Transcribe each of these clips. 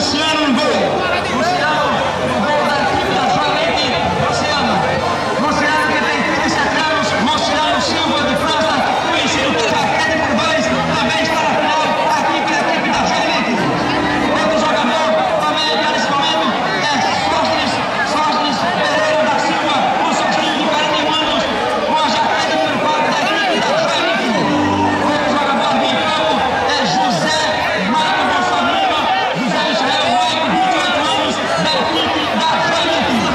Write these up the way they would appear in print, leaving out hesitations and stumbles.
Luciano no gol. Luciano no gol da equipe da Joinville. Luciano que tem 37 anos. Luciano Silva de França, conhecido pela Jaquete Urbães, também está na final aqui pela equipe da Joinville. Outro jogador também que nesse momento é Sóstenes Pereira da Silva, o Sóstenes de 41 anos, com a jaquete número 4 da equipe da Joinville. Outro jogador de campo é José Marco Bolsonaro, José Israel Maico, 28 anos, da equipe da Joinville.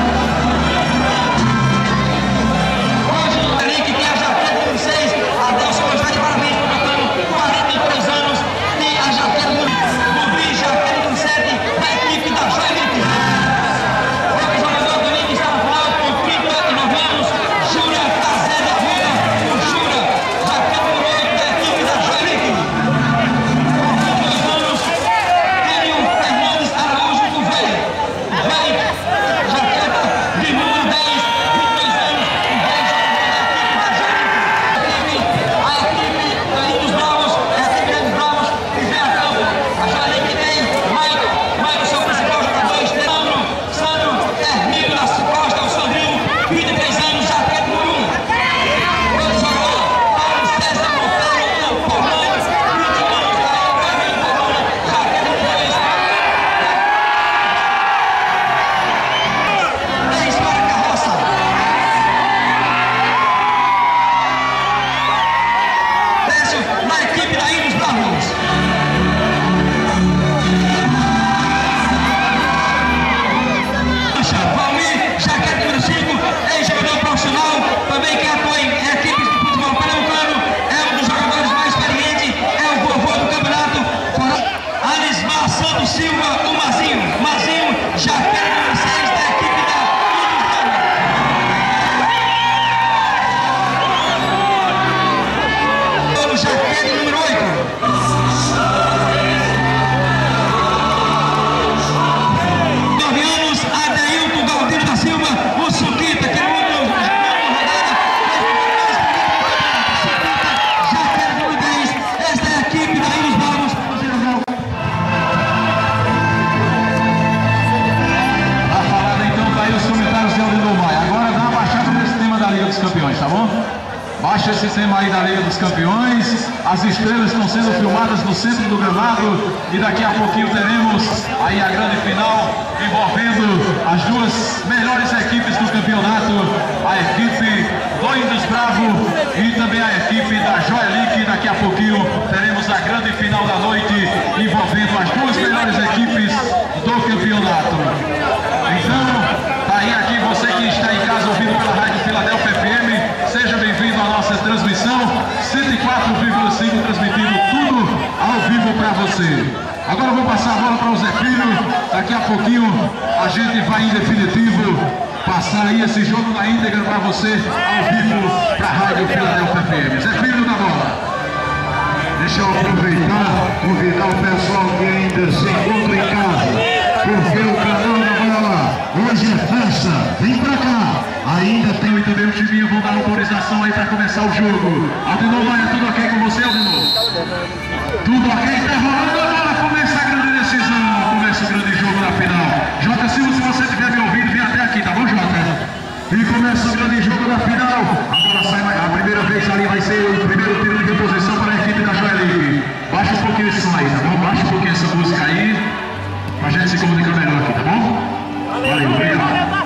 Hoje o Eric tem a jaquete número 6, Adelson está de parabéns, completando 43 anos, tem a jaquete número 9, jaquete número 7 da equipe da Joinville. Outro jogador também que está na final com 39 anos, Júlia Cazé da Rua, o Júlia, jaquete número 8 da equipe da Joinville. Com 22 anos, tem o Fernandes Araújo, o velho, jaquete de número 10, 22 anos, o velho jogador da equipe da Joinville. A equipe dos Bravos, a equipe dos Bravos que vem a campo. A Joinville tem Maicon, seu principal jogador, Sandro, Hermílio da Costa, o Sandrinho, 23 anos, jaquete número 1. Outro jogador, Paulo César Monteiro, o Porrão, 21 anos, jaquete número 2. 10 para a carroça. Décio, na equipe da Ilha dos Bravos. Valmir, jaquete número 5, ex-jogador profissional, também que atua em equipes de futebol pernambucano, é um dos jogadores mais experientes, é o vovô do campeonato. Alismar Santos Silva, o Mazinho, jaquete número 6 da equipe da Ilha dos Bravos. Jaquete número 8. 9 anos, Adeilton Galdino da Silva, o Suquita, que é muito rodada, jaquete número 10, esta é a equipe da Ilha dos Bravos. Tá falado então, tá aí os comentários de Aldino Maia. Agora dá uma baixada nesse tema da Liga dos Campeões, tá bom? Baixa esse tema aí da Liga dos Campeões. As estrelas estão sendo filmadas no centro do gramado e daqui a pouquinho teremos aí a grande final envolvendo as duas melhores equipes do campeonato, a equipe do Índios Bravo e também a equipe da Joinville. Daqui a pouquinho teremos a grande final da noite envolvendo as duas melhores equipes do campeonato. Então, tá aí aqui você que está em casa ouvindo pela Rádio Filadélfia FM, seja bem-vindo à nossa transmissão 104,5, transmitindo tudo ao vivo para você. Agora eu vou passar a bola para o Zé Filho, daqui a pouquinho a gente vai em definitivo passar aí esse jogo na íntegra para você ao vivo para a Rádio Filadélfia FM. Zé Filho na bola. Deixa eu aproveitar, convidar o pessoal que ainda se encontra em casa, porque o canal da bola hoje é festa, vem pra cá. Ainda tem o também o timinho, vão dar autorização aí para começar o jogo. Aldino Maia, tudo ok com você, Aldino? Tudo ok, tá rolando a bola, começa a grande decisão, começa o grande jogo na final. Jota Silva, se você estiver me ouvindo, vem até aqui, tá bom, Jota? E começa o grande jogo na final. A bola sai, a primeira vez ali vai ser o primeiro tiro de reposição para a equipe da Joinville. Baixa um pouquinho esse som aí, tá bom? Baixa um pouquinho essa música aí, pra gente se comunicar melhor aqui, tá bom? Valeu, obrigado.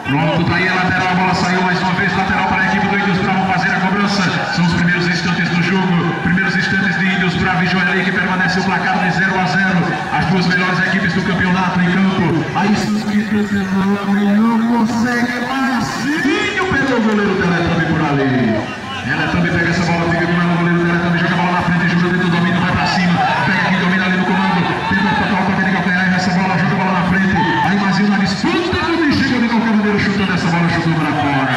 Pronto, tá aí a lateral, a bola saiu mais uma vez, lateral para a equipe do Índios Bravo fazer a cobrança. São os primeiros instantes do jogo, primeiros instantes de Índios Bravo e Joinville, que permanece o placar de 0 a 0. As duas melhores equipes do campeonato em campo. Aí não consegue, Marcinho pegou o goleiro Teletubby por ali. Teletubby pega essa bola, fica com o goleiro Teletubby, joga a bola na frente, joga dentro do domínio, vai pra cima, pega aqui, domina ali no comando, tenta tocar o toque de calcanhar, essa bola, joga a bola na frente, aí Marcinho na disputa, chega de qualquer maneira chutando essa bola, chutou para fora.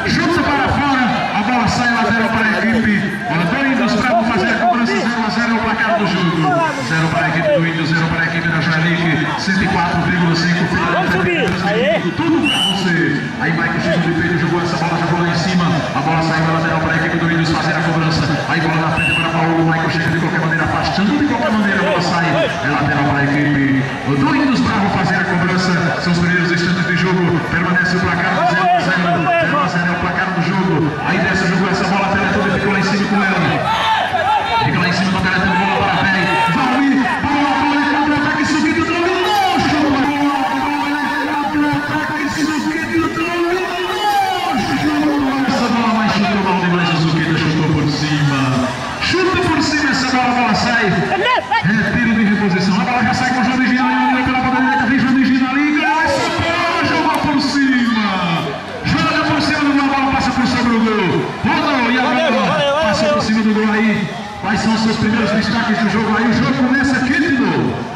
Chuta para fora, a bola sai lateral para a equipe. Bola do Índios Bravo fazer a cobrança, 0 a 0 é o placar do jogo. 0 para a equipe do Índios, 0 para a equipe da Joinville, 104,5. Tudo para você. Aí Michael chegou de peito, jogou essa bola, jogou lá em cima. A bola saiu na lateral para a equipe do Índios fazer a cobrança. Aí bola na frente para Paulo, Michael chega de qualquer maneira, afastando de qualquer maneira, a bola sai É lateral para a equipe do Índios Bravo fazer a cobrança. São os primeiros instantes de jogo. Permanece o placar 0-0. 0-0 é o placar do jogo. Aí desce o jogo, essa bola, Teletudo ficou lá em cima com ela. Fica lá em cima do Teletudo, bola para a Pé. Valmir, bola, contra-ataque, Suquito dominou. Contra-ataque, Suquito dominou. Essa bola mais chutou mal demais, o Suquito chutou por cima. Chuta por cima essa bola, a bola sai. Retiro de reposição. A bola já sai com o João de Gina ali pela ponta direita. Vem João de Gina ali. Essa bola joga por cima. Joga por cima do gol. A bola passa por sobre o gol. Rodou e a bola passa por cima do gol aí. Quais são os seus primeiros destaques do jogo aí? O jogo começa aqui de novo.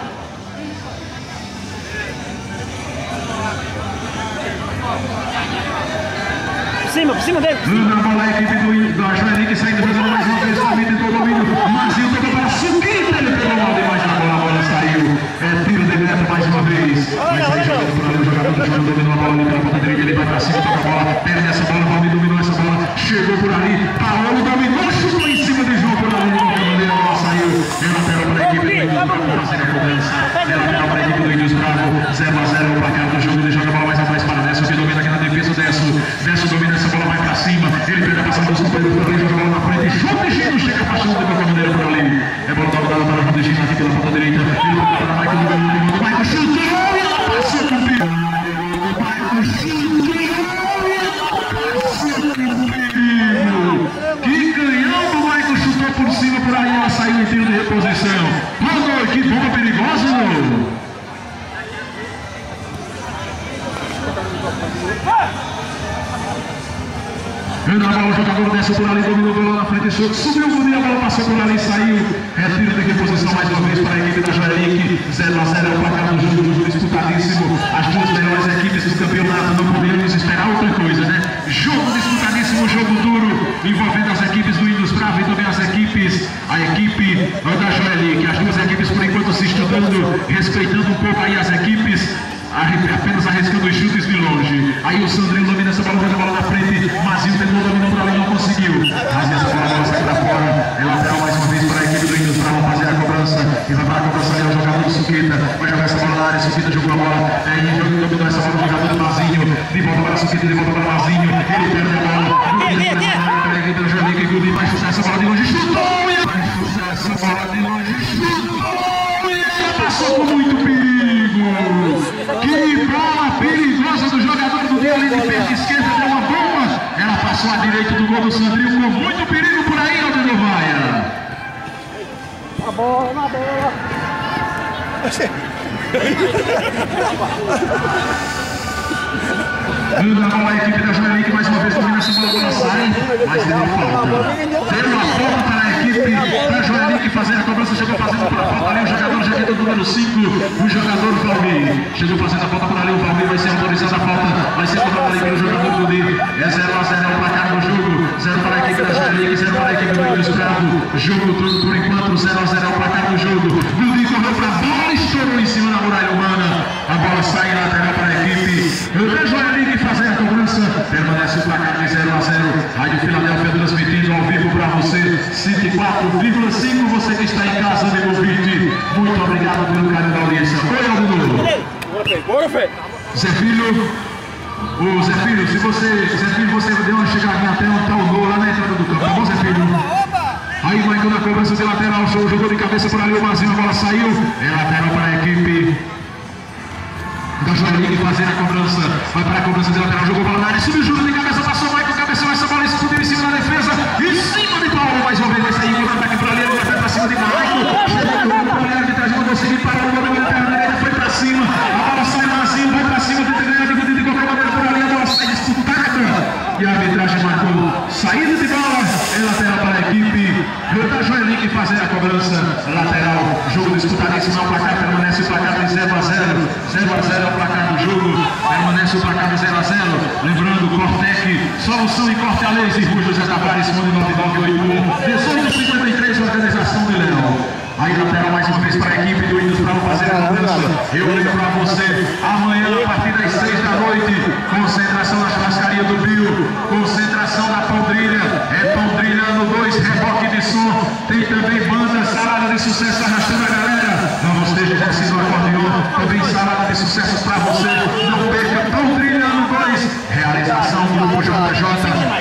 Por cima dele. Na bola a equipe da Joelink saindo jogando mais uma vez. Também tentou o domínio. Mazinho tocou para Suquita. Ele pegou mal demais na bola. A bola saiu. É tiro de meta mais uma vez. Mas aí jogando por ali. O jogador do João dominou a bola ali pela ponta direita. Ele vai para cima, toca a bola. Perde essa bola. Valmir dominou essa bola. Chegou por ali. Paulo dominou. Chutou em cima de João por ali. A bola saiu. É lateral para a equipe do Índios Bravo fazer a cobrança. É lateral para a equipe do Índios Bravo. 0-0 o placar do jogo. Ele joga a bola mais atrás para Décio. Que domina aqui na defesa. Décio domina essa bola, vai para cima. Ele pega a passada dos companheiros por ali, joga a bola na frente. João de Gino chega passando de qualquer maneira por ali. É bola dominada para João de Gino aqui pela ponta direita. Ele pega para Michael no meio. Michael chutou e ela passou com o perigo. Michael chutou e ela passou com o perigo. Que canhão do Michael chutou por cima por aí. Ela saiu em tiro de reposição. Rodou, que bomba perigosa. Na bola, o jogador desce por ali, dominou o bola na frente, subiu o Gudinho, a bola passou por ali, saiu. Retiro de reposição mais uma vez para a equipe da Joelink. 0-0 é o placar do jogo disputadíssimo. As duas melhores equipes do campeonato, não podemos esperar outra coisa, né? Jogo disputadíssimo, jogo duro, envolvendo as equipes do Índios Bravo e também a equipe da Joelink. As duas equipes, por enquanto, se estudando, respeitando um pouco aí as equipes. Apenas arriscando os chutes de longe. Aí o Sandrinho domina essa bola, joga a bola na frente. Mazinho tentou dominar por ali, não conseguiu. Mas essa bola sai para fora. É lateral mais uma vez para a equipe do Índios Bravo fazer a cobrança. E vai para a cobrança ali, é o jogador do Suquita. Vai jogar essa bola na área. Suquita jogou a bola. Dominou essa bola, o jogador do Mazinho. De volta para Suquita, de volta para Mazinho. Ele perde a bola. Para a equipe da Joelink, que o vai chutar essa bola de longe. Chutou! E vai chutar essa bola de longe. Chutou! E ela passou com muito perigo. Que bola perigosa do jogador do dia ali de pé esquerda, deu uma bomba. Ela passou à direita do gol do Sandrinho com muito perigo por aí, Aldo Maia. Na bola, na bola. Na bola a equipe da Joelink mais uma vez domina essa bola, bola sai, mas deu falta. Deu uma falta para a equipe da Joelink fazer a cobrança, chegou fazendo para a falta ali o jogador jaqueta do número 5, o jogador Valmir. Chegou fazendo a falta por ali, o Valmir vai ser autorizado a falta, vai ser cobrado ali pelo jogador do Lee. É 0-0 o placar do jogo, 0 para a equipe da Joelink, 0 para a equipe do Índios Bravo. Jogo todo por enquanto, 0-0 é o placar do jogo. O Lee correu para a bola, estourou em cima da muralha humana. A bola sai lateral para a equipe da Joelink fazer a cobrança. Permanece o placar de 0-0. Rádio Filadélfia transmitindo ao vivo para você 104,5. Você que está em casa, amigo ouvinte, muito obrigado pelo carinho da audiência. Oi, Aldo. Bora, Fê. Zé Filho. Ô Zé Filho, você deu uma chegadinha até onde está o gol lá na entrada do campo. Tá bom, Zé Filho? Aí Michael na cobrança de lateral, jogou de cabeça por ali o Mazinho, a bola saiu. É lateral para a equipe da Joelink fazer a cobrança. Vai para a cobrança de lateral, jogou a bola na área, subiu, jogou de cabeça, passou Michael, cabeçou essa bola, explodiu em cima da defesa. Em cima de Paulo, mais uma vez vai sair o ataque por ali, ele vai para cima de Michael. Chegou por ali, a arbitragem mandou seguir, parou, o goleiro da perna direita, foi para cima. A bola sai Mazinho, vai para cima, tenta ganhar de qualquer maneira por ali, a bola sai disputada. E a arbitragem marcou saída de bola. É lateral para a equipe da Joelink fazer a cobrança. Lateral, jogo disputadíssimo, o placar permanece o placar de 0-0. 0-0 é o placar do jogo, permanece o placar de 0-0. Lembrando, Cortec, solução em corte a laser, Rua José Tavares, Fone 9981 1853, organização de Leão. Aí lateral mais uma vez para a equipe do Índios Bravo fazer a cobrança. Eu lembro para você, amanhã a partir das 6 da noite, concentração na churrascaria do Bio, concentração da Pondrilha, é Pondrilha no 2, reboque de som, tem também banda Salada de Sucesso arrastando a galera. Vamos ter sucessos para você. Não perca, tão trilhando 2. Realização do Grupo JJ.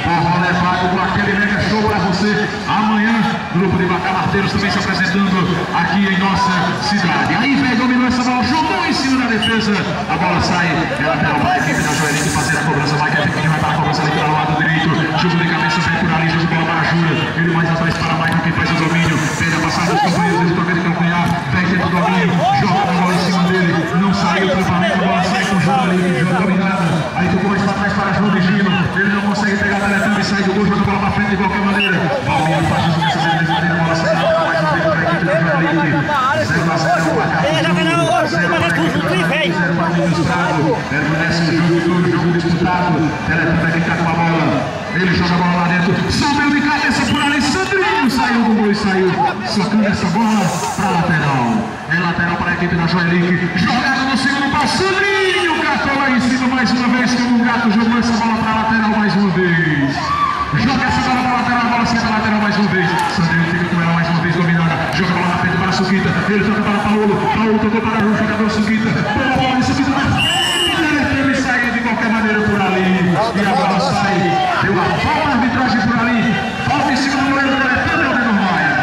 Forró levado com aquele mega show para você. Amanhã, Grupo de Bacamarteiros também se apresentando aqui em nossa cidade. Aí, velho, dominou essa bola, jogou em cima da defesa. A bola sai, é lateral para a equipe da Joelito fazer a cobrança. Vai que a equipe vai para a cobrança ali pelo lado direito. Jogo de cabeça, vem por ali, jogo de bola para a Jura. Ele mais atrás para a Michael, que faz o domínio. Perde a passada dos companheiros, ele toca de calcanhar. Vem dentro do domínio, joga a bola em cima dele. Não saiu o tratamento, a bola sai com o jogo ali, joga dominada. Aí tocou mais para trás para João de Gino. Ele não consegue pegar a Teletubby, sai do gol, joga a bola para frente de qualquer maneira. Valmir faz o sucesso dele, a bola sai mais uma vez para a equipe da Joelito. 0-0 o placar. Permanece o jogo disputado. Teletubby vai ficar com a bola. Ele joga a bola lá dentro. Subiu de cabeça por ali. Sandrinho saiu do gol e saiu socando essa bola para lateral. É lateral para a equipe da Joelito. Jogada no segundo pau. Sandrinho catou lá em cima mais uma vez. Como um gato jogou essa bola para lateral mais uma vez. Joga essa bola para lateral. A bola sai para lateral mais uma vez. Sandrinho fica com ela mais uma vez dominada. Joga a bola na frente para a Suquita. Ele toca para Paulo. Paulo tocou para o jogador Suquita. Bola para a Suquita na frente. Ele saiu de qualquer maneira por ali. E a bola sai. Deu a falta, a arbitragem por ali. Falta em cima do goleiro do Teletubby, Aldenor Maia.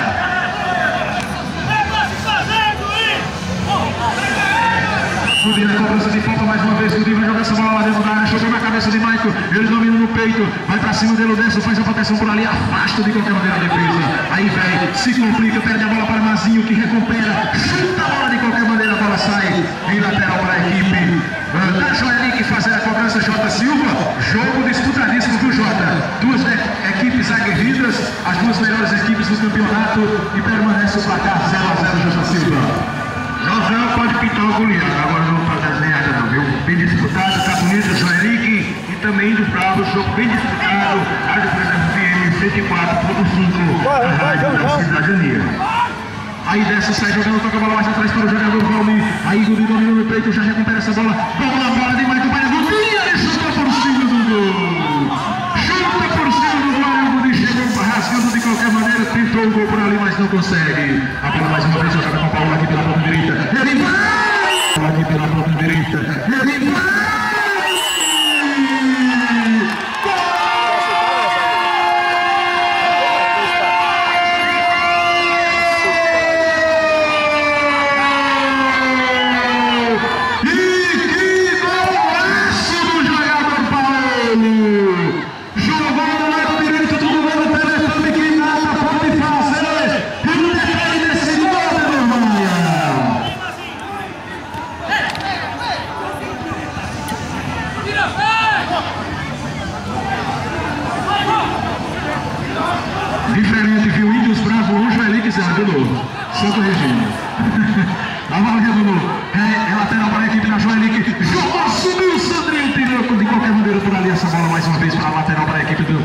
Subindo a cobrança de falta mais uma vez. Gudinho vai jogar essa bola lá dentro da área. Jogou na cabeça de Michael. Ele domina no peito. Vai pra cima dele, o Denso faz a proteção por ali. Afasta de qualquer maneira a defesa. Aí vem, se complica, perde a bola para Mazinho, que recupera. Chuta a bola de qualquer maneira, a bola sai. Em lateral para a equipe da Joelito fazer a cobrança. J. Silva. Jogo disputadíssimo do Jota. Duas equipes aguerridas, as duas melhores equipes do campeonato. E permanece o placar 0-0, J. Silva. José pode pintar o goleiro, agora não vou fazer desenhada não, viu? Bem disputado, tá bonito, Joelito e também do Bravo, jogo bem disputado, Rádio FM 104.5, a rádio da cidadania. Aí desce, sai jogando, toca a bola mais atrás para o jogador Valmir. Aí Gudinho domina no peito, já recupera essa bola. Vamos na bola de Michael para Gudinho, ele chuta por cima do gol. Chuta por cima do gol, o Gudinho chegou rasgando de qualquer maneira, tentou o gol por ali, mas não consegue. A bola mais uma vez jogada com o Paulo aqui pela ponta direita. Ele vai! Aqui pela ponta direita. Ele vai! Diferente, viu? Índios Bravo, o Joelito Zero de novo. Só corrigindo. Tá valendo, novo. É lateral para a equipe da Joelito. Jogou, subiu o Sandrinho, tirou de qualquer maneira por ali essa bola mais uma vez para a lateral para a equipe do.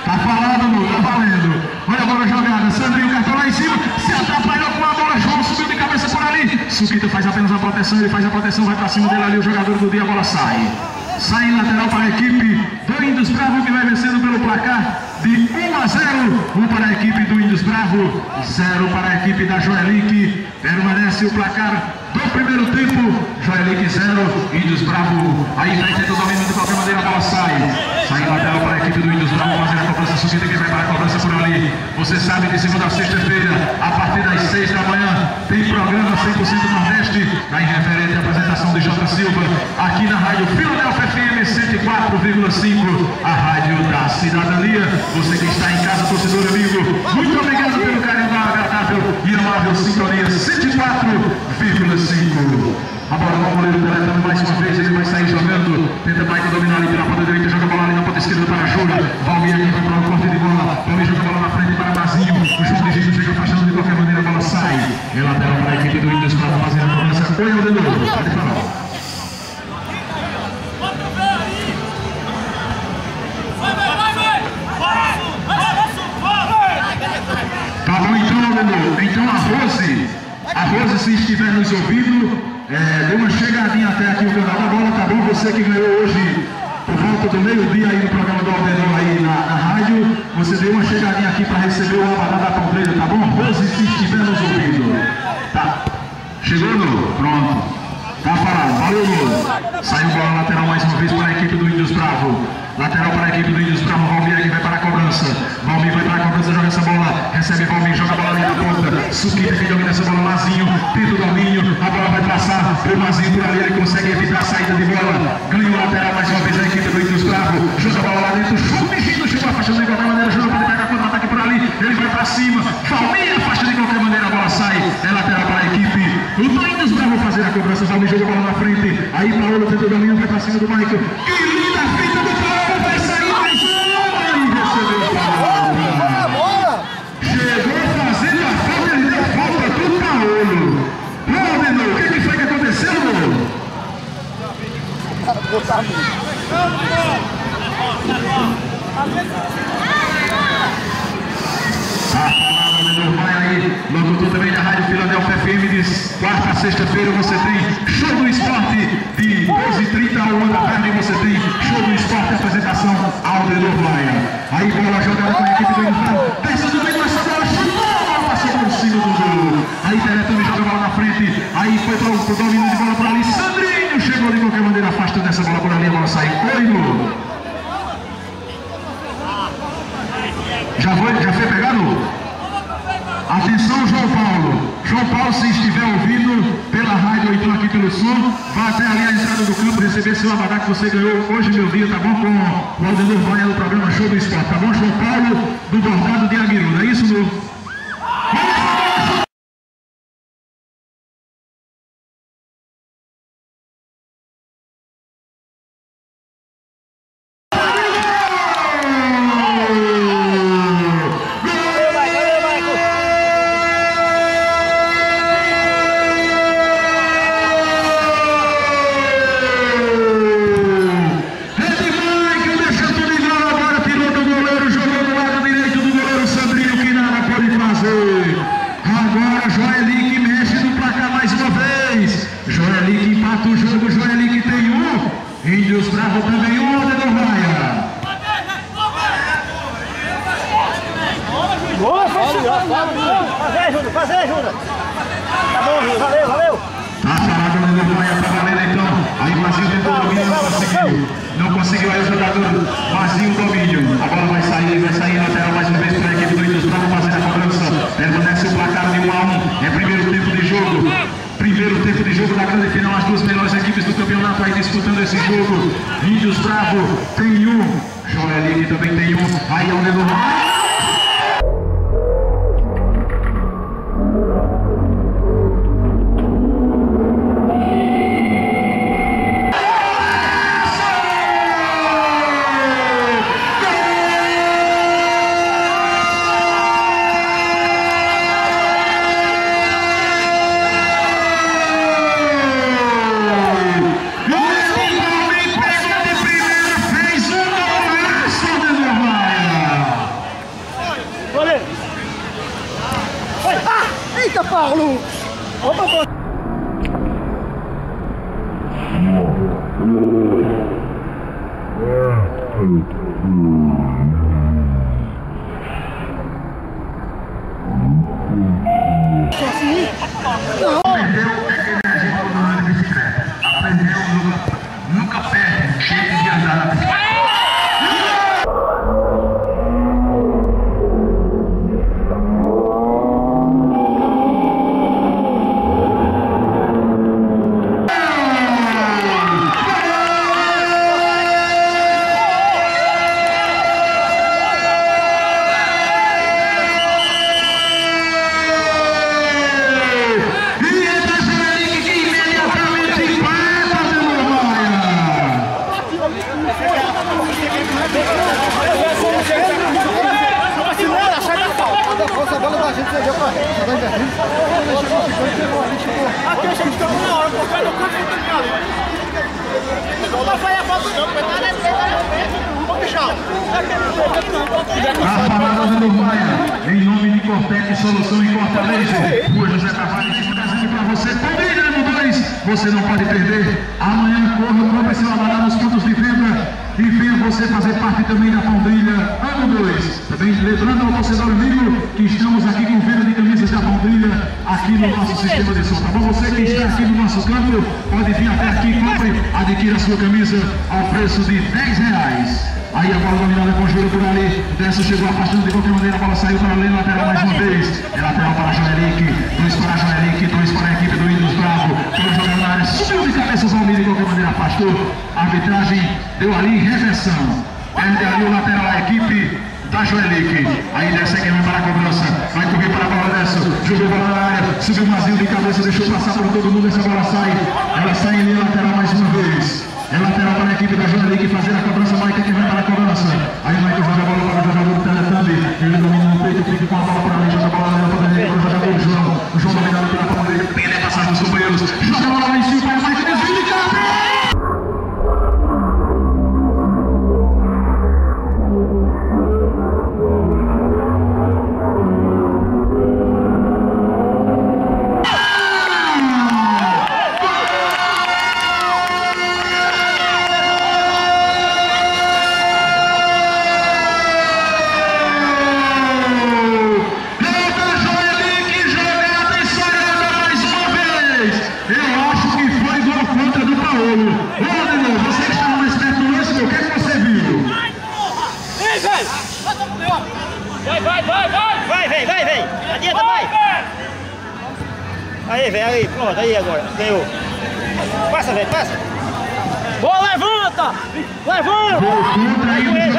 Tá falando, novo, tá valendo. Olha a bola jogada, Sandrinho cartão lá em cima, se atrapalhou com a bola, João subiu de cabeça por ali. Suquita faz apenas a proteção, ele faz a proteção, vai para cima dele ali, o jogador do dia, a bola sai. Sai em lateral para a equipe do Índios Bravo, que vai vencendo pelo placar de 1-0. 1 para a equipe do Índios Bravo, 0 para a equipe da Joelito. Permanece o placar do primeiro tempo. Joelito 0, Índios Bravo. Aí vai tenta o domínio de qualquer maneira, a bola sai. Sai em lateral para a equipe do Índios Bravo, fazendo a cobrança Suquita, que vai para a cobrança por ali. Você sabe que segunda a sexta-feira, a partir das 6 da manhã, tem programa 100% Nordeste, na referente à apresentação de J. Silva, aqui na rádio Filadélfia FM 104,5, a rádio da cidadania. Você que está em casa, torcedor amigo, muito obrigado pelo carinho da agradável e amável sintonia 104,5. Agora o goleiro Teletubby mais uma vez, ele vai sair jogando. Tenta Michael dominar ali pela ponta direita, joga a bola ali na ponta esquerda para a Júlia. Valmir aqui vai para o corte de bola. Valmir joga a bola na frente para Mazinho. O João de Gino chega afastando de qualquer maneira, a bola sai. É lateral para a equipe do Índios para fazer a cobrança. Põe o dedo, pode falar. Tá bom então, Lulu. Então a Rose, se estiver nos ouvindo, dê uma chegadinha até aqui o canal da bola, tá bom? Você que ganhou hoje por volta do meio-dia aí no programa do Aldenor aí na rádio, você deu uma chegadinha aqui para receber o abanado da Palmeira, tá bom? Rose, se estiver nos ouvindo. Tá. Chegou no. Pronto. Tá parado, valeu. Saiu bola lateral mais uma vez para a equipe do Índios Bravo. Lateral para a equipe do Índios Bravo. Valmir aqui vai para a cobrança. Valmir vai para a cobrança, joga essa bola. Recebe Valmir, joga a bola ali na ponta. Suquita que domina essa bola. Mazinho, tenta o domínio. A bola vai passar. O Mazinho por ali, ele consegue evitar a saída de bola. Ganhou o lateral mais uma vez a equipe do Índios Bravo. Joga a bola lá dentro. Chute, chegou a faixa de qualquer maneira. Joga para ele pegar contra-ataque por ali. Ele vai para cima. Valmir afasta de qualquer maneira. A bola sai. É lateral para a equipe do Índios Bravo fazer a cobrança. Valmir jogou a bola na frente. Aí Paulo tenta o domínio. Vai para cima do Michael. Que linda fita do Paulo. Vai sair mais uma. E recebeu o Paulo. Chegou fazendo a falta. Ele deu falta do Paulo. Paulo, o que foi que aconteceu? Vai aí, locutor também da Rádio Filadélfia FM, diz quarta a sexta-feira você tem show do esporte de 12h30 ao 1 da tarde, você tem show do esporte, apresentação Aldenor Maia. Aí bola jogada com a equipe do Índios, desce do meio, essa bola chutou, passou por cima do gol. Aí Teletubbies joga a bola na frente, aí foi para o domínio de bola por ali, Sandrinho chegou de qualquer maneira, afasta dessa bola por ali, a bola sai, Coelho. Já foi pegado? Atenção, João Paulo. João Paulo, se estiver ouvindo pela rádio ou então aqui pelo som, vá até ali a entrada do campo receber seu abadá que você ganhou hoje, meu dia, tá bom? Com o Aldenor Maia do programa Show do Esporte, tá bom? João Paulo, do bordado de Aguiru, não é isso, meu? Índios Bravo também, o Aldenor Maia. Boa, fazer, Júnior. Tá bom, Júnior, valeu. Tá parado o Aldenor Maia, tá valendo então. Aí o Mazinho tentou o domínio, não conseguiu aí o jogador Mazinho o domínio. A bola vai sair lateral mais uma vez para a equipe do Índios Bravo fazer a cobrança. Permanece o placar de 1-1, é primeiro tempo de jogo. Primeiro tempo de jogo da grande final, as duas melhores equipes do campeonato aí disputando esse jogo. Índios Bravo tem um, Joelinho também tem um, aí Aldenor Maia. Eita, Paulo! Opa, Aprendeu é que a gente quando anda de bicicleta. Aprendeu nunca perde, chega de andar na bicicleta. Aqui eu chego de na hora, porque eu não consigo ficar ali. Não vai sair a foto não, porque tá na frente. Ô, bichão. A parada do Maia, em nome de Cortec Solução em Corta Laser. Rua José Tavares, de aqui pra você. Também ganhando 2, você não pode perder. Amanhã corra, compre seu abadá nos pontos de venda. e venha você fazer parte também da Pondrilha ano 2. Também lembrando ao torcedor amigo que estamos aqui com venda de camisas da Pondrilha aqui no nosso sistema de som, tá bom? Você que está aqui no nosso campo, pode vir até aqui, compre, adquira a sua camisa ao preço de R$10. Aí a bola dominada com o Júlio por ali. Dessa chegou afastando de qualquer maneira. A bola saiu para além, lateral mais uma vez. É lateral para Joelic. 2 para Joelic, 2 para a equipe do Índios Bravo. Todos jogando na área. Subiu de cabeça o Zalmir de qualquer maneira. Afastou. A arbitragem deu ali reversão. Perde ali o lateral a equipe da Joelic. Aí desce quem vai para a cobrança. Vai correr para a bola dessa. Jogou a bola na área. Subiu vazio de cabeça. Deixou passar por todo mundo. Essa bola sai. Ela sai ali lateral mais uma vez. É lateral para a equipe da Joelic fazer a cobrança. Michael que vai para a cobrança. Aí o Michael joga a bola para o jogador do Teletubby. Ele domina no peito, fica com a bola por ali. Joga a bola para o jogador João. O João dominado pela Pondrilha. Pende a passagem dos companheiros. Joga a bola lá em cima. Vai o Michael desvio de cabeça. Vai! Adianta, vai! Aí, velho, aí, pronto, aí agora, ganhou. Passa, velho, passa! Boa, levanta! Levanta! Vai com ele!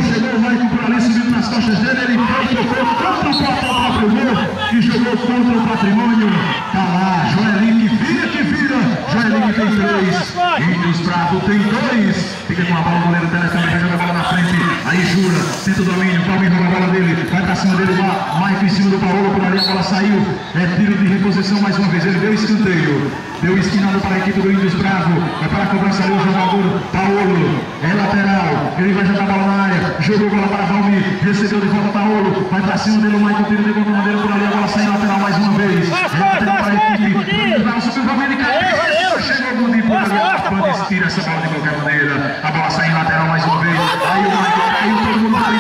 Chegou o Michael por ali, subindo nas costas dele, ele foi, tocou contra o próprio gol e jogou contra o patrimônio. Tá lá, Joelic, vira que vira! Joelic tem 3, Índios Bravo tem 2. Fica com a bola, o goleiro dela também vai jogar a bola na frente. Aí Jura, tenta o domínio, Paulo rouba a bola dele, vai pra cima dele, Michael em cima do Paulo, por ali a bola saiu. É tiro de reposição mais uma vez, ele deu escanteio. Deu esquinado para a equipe do Índios Bravo. Vai para a cobrança ali o jogador Paulo. É lateral. Ele vai jogar a bola na área. Jogou a bola para Valmir. Recebeu de volta Paulo. Vai para cima dele o Michael. Tira de qualquer maneira por ali. A bola sai lateral mais uma vez. É lateral para a equipe. Vai subir o Valmir de cabeça. Chegou o Gundi por ali. Pode tira essa bola de qualquer maneira. A bola sai em lateral mais uma vez. Aí o Michael caiu. Todo mundo ali.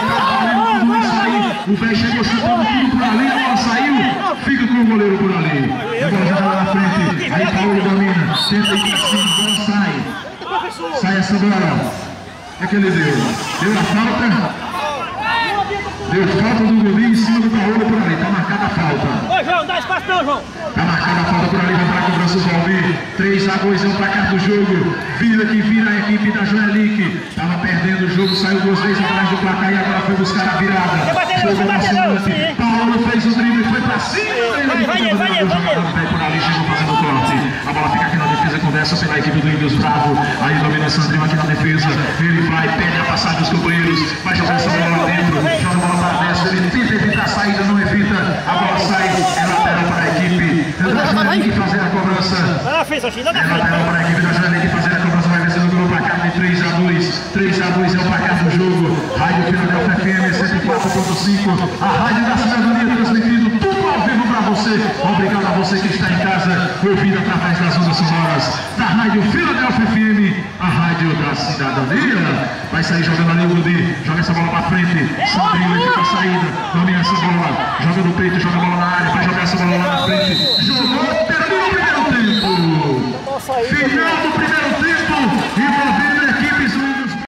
O velho chegou chutando tudo por ali. A bola saiu. Fica com o goleiro por ali. A bola já está na frente. Aí Paulo domina. Tenta ir para cima. A bola sai. Sai essa bola. O que ele deu? Deu a falta. Deu falta do Godinho em cima do Paulo por ali. Está marcada a falta. Ô, João, dá espaço não, João. Está marcada a falta por ali. Vai para a cobrança do Valmir. 3-2 é o placar do jogo. Vira que vira a equipe da Joelic. Estava perdendo o jogo. Saiu 2 vezes atrás do placar e agora foi buscar a virada. Jogou emocionante. Paulo fez o drible e foi para cima. Vai por ali, chegou fazendo o corte. A bola fica aqui na defesa, conversa pela equipe do Índios Bravo. Aí domina Sandrinho aqui na defesa. Ele vai, pede a passagem dos companheiros. Vai jogar essa bola lá dentro. Joga a bola para dentro. Ele tenta evitar a saída, não evita. A bola sai. É lateral para a equipe da Joelic fazer a cobrança. É lateral para a equipe da Joelic fazer a cobrança. Vai vencendo o gol para cá de 3-2. 3-2 é o placar do jogo. Rádio Filadélfia FM 104.5. A rádio da cidadania transmitindo tudo ao vivo para você. Obrigado a você que está em casa, ouvindo através das ondas sonoras da Rádio Filadélfia FM, a rádio da cidadania. Vai sair jogando ali o Gudi, joga essa bola para frente. Sandrinho ele fica a saída, domina essa bola, joga no peito, joga a bola na área, vai jogar essa bola lá na frente. Jogou, termina o primeiro tempo. Final do primeiro tempo, envolvendo